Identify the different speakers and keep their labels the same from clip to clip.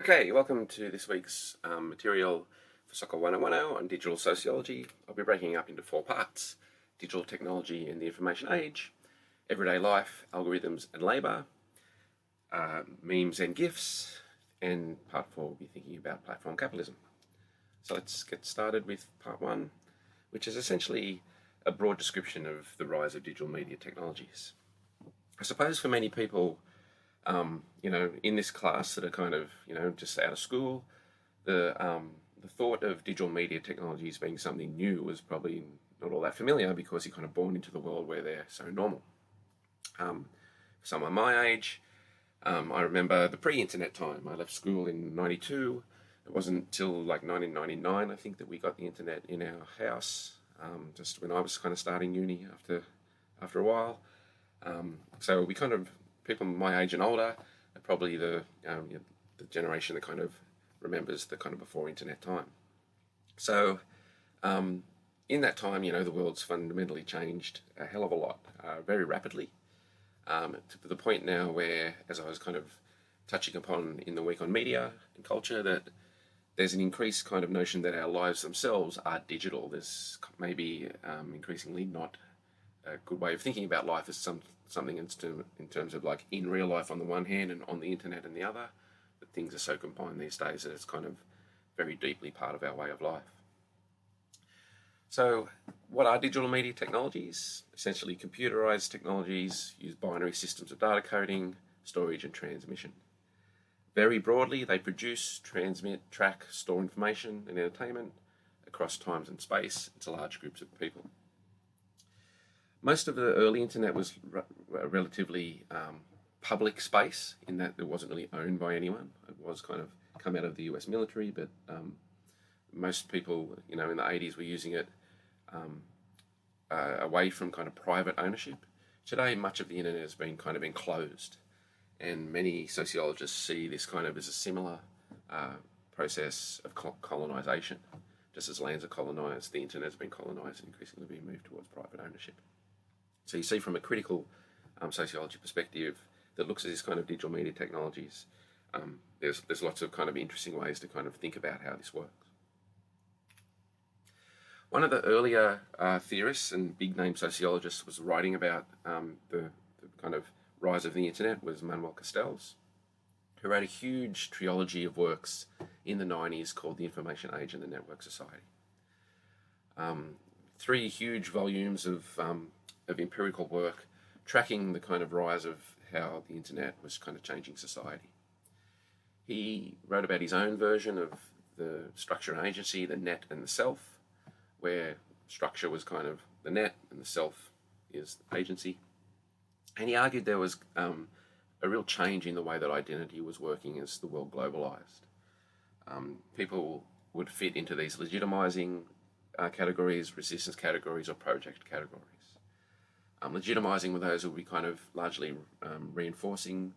Speaker 1: Okay, welcome to this week's material for Soccer 101 on digital sociology. I'll be breaking it up into 4 parts: digital technology in the information age, everyday life, algorithms and labour, memes and GIFs, and part 4 will be thinking about platform capitalism. So let's get started with part 1, which is essentially a broad description of the rise of digital media technologies. I suppose for many people, in this class that are kind of, just out of school, the thought of digital media technologies being something new was probably not all that familiar because you're kind of born into the world where they're so normal. For someone my age, I remember the pre-internet time. I left school in 92. It wasn't till like 1999, I think, that we got the internet in our house, just when I was kind of starting uni after a while. So we kind of, people my age and older are probably the generation that kind of remembers the kind of before internet time. So in that time, the world's fundamentally changed a hell of a lot, very rapidly, to the point now where, as I was kind of touching upon in the week on media and culture, that there's an increased kind of notion that our lives themselves are digital. There's maybe increasingly not a good way of thinking about life as something in terms of like in real life on the one hand and on the internet on the other, but things are so combined these days that it's kind of very deeply part of our way of life. So what are digital media technologies? Essentially computerized technologies use binary systems of data coding, storage and transmission. Very broadly, they produce, transmit, track, store information and entertainment across times and space to large groups of people. Most of the early internet was relatively public space in that it wasn't really owned by anyone. It was kind of come out of the US military, but most people, in the 80s were using it away from kind of private ownership. Today, much of the internet has been kind of enclosed, and many sociologists see this kind of as a similar process of colonization. Just as lands are colonized, the internet has been colonized and increasingly being moved towards private ownership. So you see from a critical sociology perspective that looks at this kind of digital media technologies, there's lots of kind of interesting ways to kind of think about how this works. One of the earlier theorists and big name sociologists was writing about the kind of rise of the internet was Manuel Castells, who wrote a huge trilogy of works in the 90s called The Information Age and the Network Society. 3 huge volumes of empirical work tracking the kind of rise of how the internet was kind of changing society. He wrote about his own version of the structure and agency, the net and the self, where structure was kind of the net and the self is agency. And he argued there was a real change in the way that identity was working as the world globalized. People would fit into these legitimizing categories, resistance categories, or project categories. Legitimizing were those who would be kind of largely reinforcing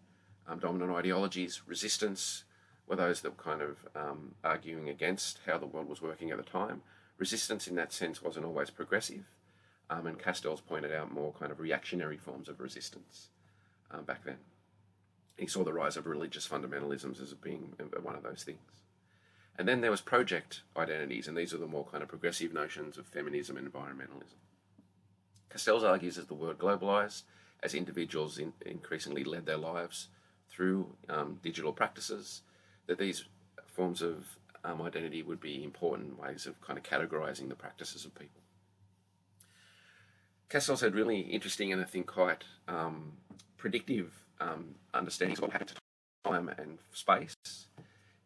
Speaker 1: dominant ideologies. Resistance were those that were kind of arguing against how the world was working at the time. Resistance in that sense wasn't always progressive, and Castells pointed out more kind of reactionary forms of resistance back then. He saw the rise of religious fundamentalisms as being one of those things. And then there was project identities, and these are the more kind of progressive notions of feminism and environmentalism. Castells argues that the world globalized as individuals increasingly led their lives through digital practices, that these forms of identity would be important ways of kind of categorizing the practices of people. Castells had really interesting and I think quite predictive understandings of what happened to time and space.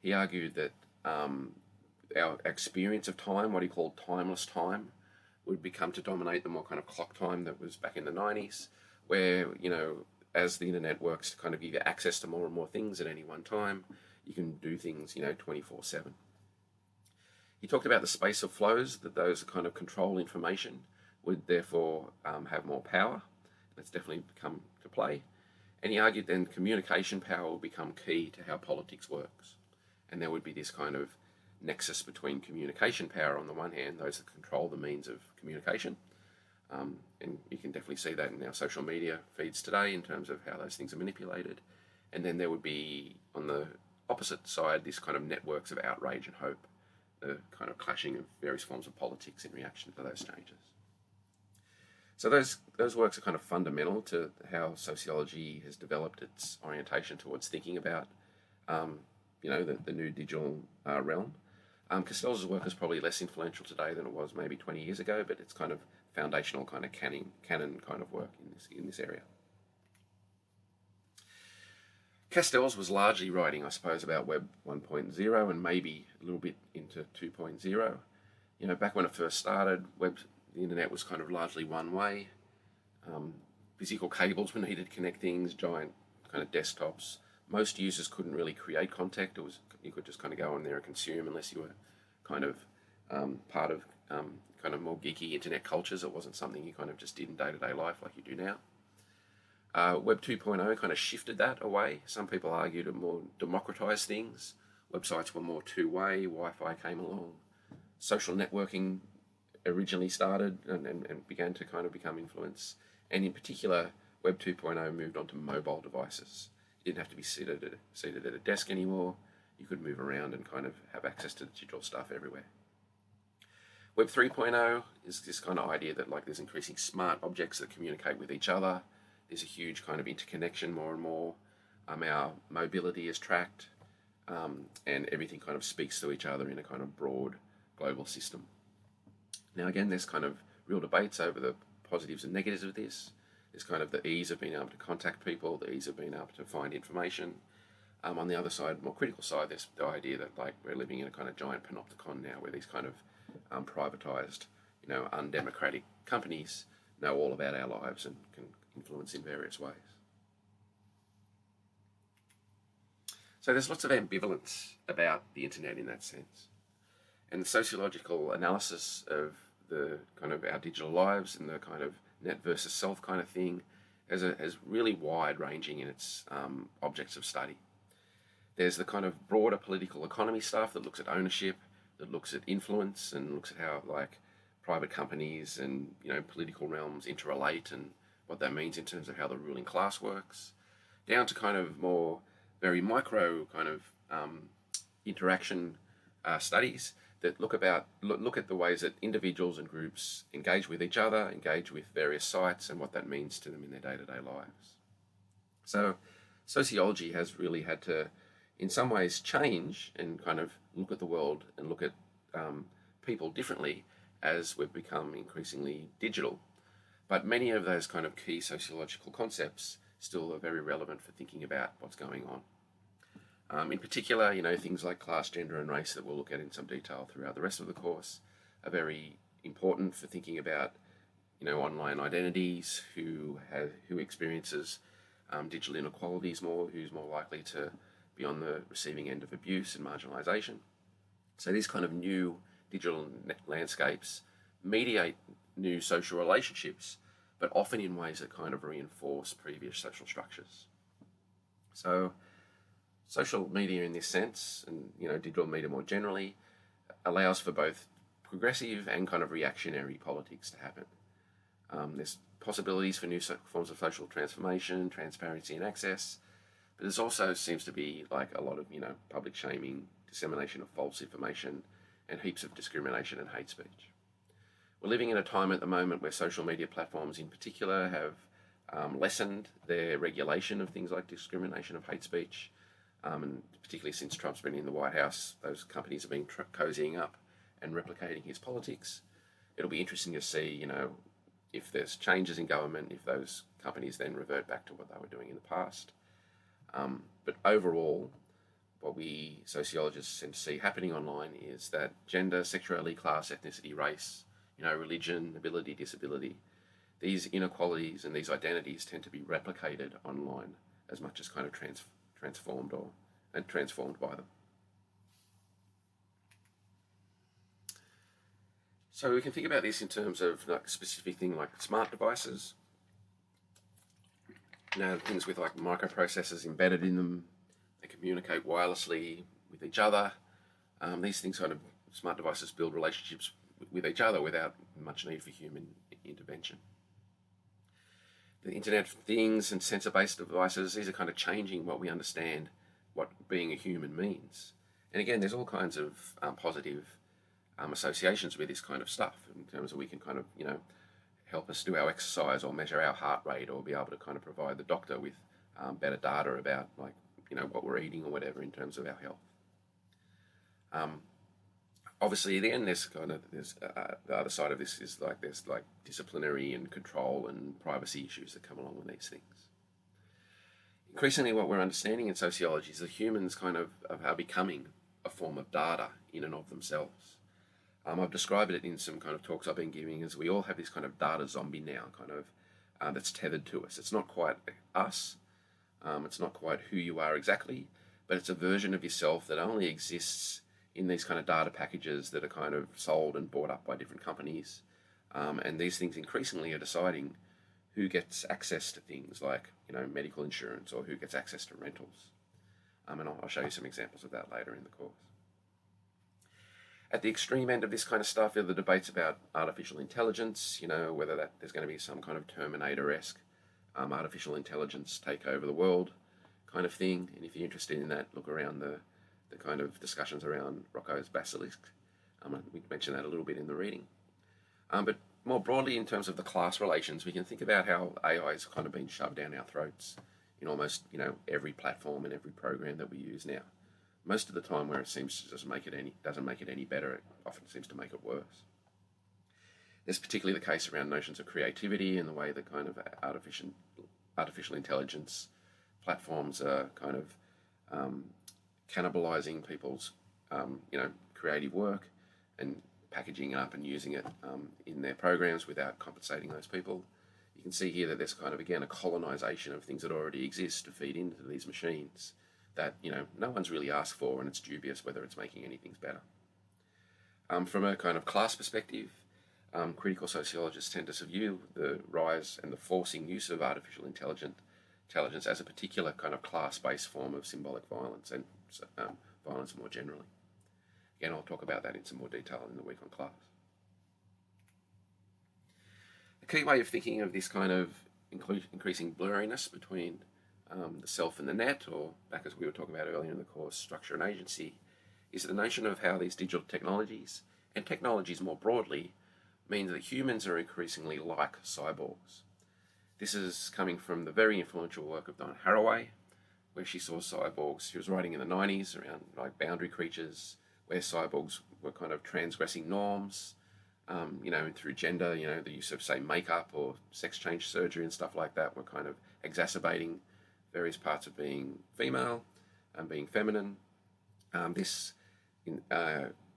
Speaker 1: He argued that our experience of time, what he called timeless time, would become to dominate the more kind of clock time that was back in the 90s, where, as the internet works to kind of give you access to more and more things at any one time, you can do things, 24/7. He talked about the space of flows, that those that kind of control information would therefore have more power. That's definitely come to play. And he argued then communication power will become key to how politics works. And there would be this kind of nexus between communication power on the one hand, those that control the means of communication, and you can definitely see that in our social media feeds today in terms of how those things are manipulated. And then there would be, on the opposite side, this kind of networks of outrage and hope, the kind of clashing of various forms of politics in reaction to those changes. So those works are kind of fundamental to how sociology has developed its orientation towards thinking about, the new digital realm. Castells' work is probably less influential today than it was maybe 20 years ago, but it's kind of foundational kind of canon kind of work in this area. Castells was largely writing, I suppose, about Web 1.0 and maybe a little bit into 2.0. Back when it first started, the internet was kind of largely one way. Physical cables were needed to connect things, giant kind of desktops. Most users couldn't really create content. You could just kind of go in there and consume unless you were kind of part of kind of more geeky internet cultures. It wasn't something you kind of just did in day-to-day life like you do now. Web 2.0 kind of shifted that away. Some people argued it more democratized things. Websites were more two-way. Wi-Fi came along. Social networking originally started and began to kind of become influenced. And in particular, Web 2.0 moved on to mobile devices. You didn't have to be seated at a desk anymore. You could move around and kind of have access to digital stuff everywhere. Web 3.0 is this kind of idea that there's increasing smart objects that communicate with each other. There's a huge kind of interconnection more and more. Our mobility is tracked, and everything kind of speaks to each other in a kind of broad global system. Now again, there's kind of real debates over the positives and negatives of this. There's kind of the ease of being able to contact people, the ease of being able to find information. On the other side, more critical side, there's the idea that we're living in a kind of giant panopticon now, where these kind of privatized, undemocratic companies know all about our lives and can influence in various ways. So there's lots of ambivalence about the internet in that sense. And the sociological analysis of the kind of our digital lives and the kind of net versus self kind of thing is really wide-ranging in its objects of study. There's the kind of broader political economy stuff that looks at ownership, that looks at influence, and looks at how private companies and political realms interrelate and what that means in terms of how the ruling class works, down to kind of more very micro kind of interaction studies that look at the ways that individuals and groups engage with each other, engage with various sites, and what that means to them in their day-to-day lives. So sociology has really had to, in some ways, change and kind of look at the world and look at people differently as we've become increasingly digital. But many of those kind of key sociological concepts still are very relevant for thinking about what's going on. In particular, things like class, gender, and race that we'll look at in some detail throughout the rest of the course are very important for thinking about, online identities, who experiences digital inequalities more, who's more likely to be on the receiving end of abuse and marginalisation. So these kind of new digital landscapes mediate new social relationships, but often in ways that kind of reinforce previous social structures. So social media in this sense, and digital media more generally, allows for both progressive and kind of reactionary politics to happen. There's possibilities for new forms of social transformation, transparency and access, but there's also seems to be a lot of public shaming, dissemination of false information, and heaps of discrimination and hate speech. We're living in a time at the moment where social media platforms in particular have lessened their regulation of things like discrimination of hate speech, and particularly since Trump's been in the White House, those companies have been cozying up and replicating his politics. It'll be interesting to see, if there's changes in government, if those companies then revert back to what they were doing in the past. But overall, what we sociologists tend to see happening online is that gender, sexuality, class, ethnicity, race, religion, ability, disability, these inequalities and these identities tend to be replicated online as much as kind of transformed by them. So we can think about this in terms of a specific thing like smart devices. Things with microprocessors embedded in them. They communicate wirelessly with each other. These things smart devices build relationships with each other without much need for human intervention. The Internet of Things and sensor-based devices, these are kind of changing what we understand what being a human means. And again, there's all kinds of positive associations with this kind of stuff in terms of we can kind of, help us do our exercise or measure our heart rate or be able to kind of provide the doctor with better data about what we're eating or whatever in terms of our health. Obviously, then there's the other side of this is there's disciplinary and control and privacy issues that come along with these things. Increasingly, what we're understanding in sociology is that humans are becoming a form of data in and of themselves. I've described it in some kind of talks I've been giving as we all have this kind of data zombie now, that's tethered to us. It's not quite us. It's not quite who you are exactly, but it's a version of yourself that only exists in these kind of data packages that are kind of sold and bought up by different companies. And these things increasingly are deciding who gets access to things like, medical insurance or who gets access to rentals. And I'll show you some examples of that later in the course. At the extreme end of this kind of stuff are the debates about artificial intelligence, whether there's going to be some kind of Terminator-esque artificial intelligence take over the world kind of thing. And if you're interested in that, look around the kind of discussions around Rocco's basilisk. We mentioned that a little bit in the reading. But more broadly, in terms of the class relations, we can think about how AI has kind of been shoved down our throats in almost, every platform and every program that we use now. Most of the time where it seems to just doesn't make it any better, it often seems to make it worse. There's particularly the case around notions of creativity and the way that kind of artificial intelligence platforms are kind of cannibalizing people's, creative work and packaging it up and using it in their programs without compensating those people. You can see here that there's kind of, again, a colonization of things that already exist to feed into these machines that, no one's really asked for, and it's dubious whether it's making anything better. From a kind of class perspective, critical sociologists tend to view the rise and the forcing use of artificial intelligence as a particular kind of class-based form of symbolic violence and violence more generally. Again, I'll talk about that in some more detail in the week on class. A key way of thinking of this kind of increasing blurriness between the self and the net, or back as we were talking about earlier in the course, structure and agency, is the notion of how these digital technologies, and technologies more broadly, mean that humans are increasingly like cyborgs. This is coming from the very influential work of Donna Haraway, where she saw cyborgs. She was writing in the 90s around boundary creatures, where cyborgs were kind of transgressing norms, through gender, the use of, say, makeup or sex change surgery and stuff like that were kind of exacerbating various parts of being female and being feminine. This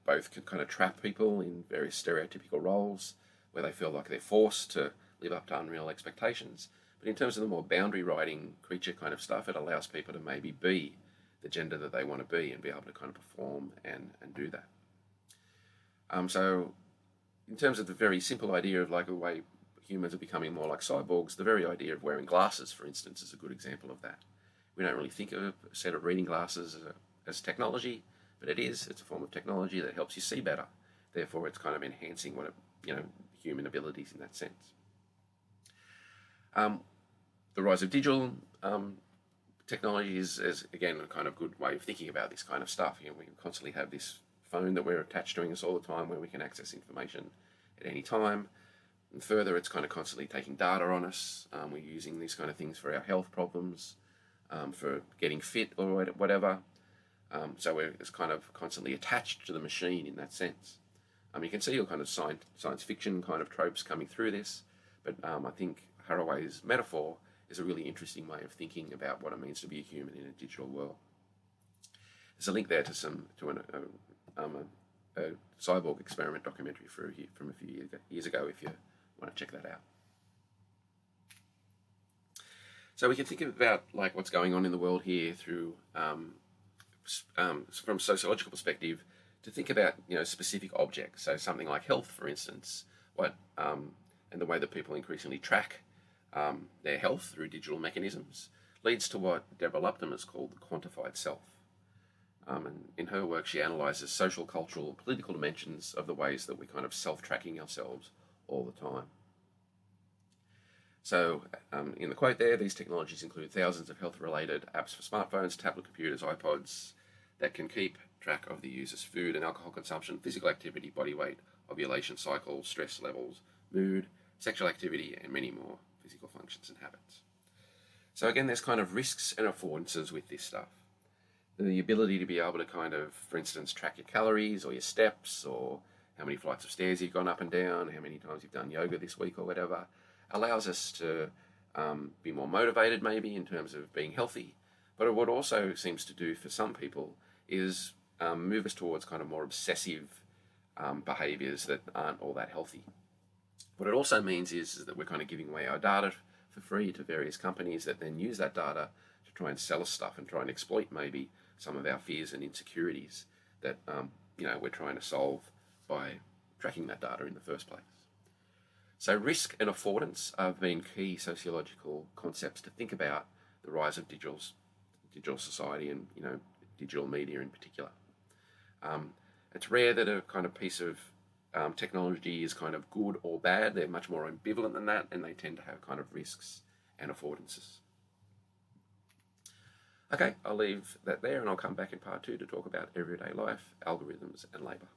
Speaker 1: both can kind of trap people in various stereotypical roles where they feel like they're forced to live up to unreal expectations. But in terms of the more boundary writing creature kind of stuff, it allows people to maybe be the gender that they want to be and be able to kind of perform and do that. So in terms of the very simple idea of the way humans are becoming more like cyborgs, the very idea of wearing glasses, for instance, is a good example of that. We don't really think of a set of reading glasses as technology, but it is. It's a form of technology that helps you see better. Therefore, it's kind of enhancing human abilities in that sense. The rise of digital technology is again, a kind of good way of thinking about this kind of stuff. We constantly have this phone that we're attached to us all the time where we can access information at any time. And further, it's kind of constantly taking data on us. We're using these kind of things for our health problems, for getting fit or whatever. So we're kind of constantly attached to the machine in that sense. You can see all kind of science fiction kind of tropes coming through this, but I think Haraway's metaphor is a really interesting way of thinking about what it means to be a human in a digital world. There's a link there to a cyborg experiment documentary from a few years ago if you want to check that out. So we can think about what's going on in the world here through from a sociological perspective to think about specific objects. So something like health, for instance, and the way that people increasingly track their health through digital mechanisms leads to what Deborah Lupton has called the quantified self. And in her work, she analyses social, cultural, and political dimensions of the ways that we're kind of self-tracking ourselves all the time. So, in the quote there, these technologies include thousands of health-related apps for smartphones, tablet computers, iPods that can keep track of the user's food and alcohol consumption, physical activity, body weight, ovulation cycle, stress levels, mood, sexual activity, and many more physical functions and habits. So again, there's kind of risks and affordances with this stuff. The ability to be able to kind of, for instance, track your calories or your steps or how many flights of stairs you've gone up and down, how many times you've done yoga this week or whatever, allows us to be more motivated maybe in terms of being healthy. But what also seems to do for some people is move us towards kind of more obsessive behaviours that aren't all that healthy. What it also means is that we're kind of giving away our data for free to various companies that then use that data to try and sell us stuff and try and exploit maybe some of our fears and insecurities that we're trying to solve by tracking that data in the first place. So risk and affordance have been key sociological concepts to think about the rise of digital society and digital media in particular. It's rare that a kind of piece of technology is kind of good or bad. They're much more ambivalent than that, and they tend to have kind of risks and affordances. Okay, I'll leave that there, and I'll come back in part 2 to talk about everyday life, algorithms, and labour.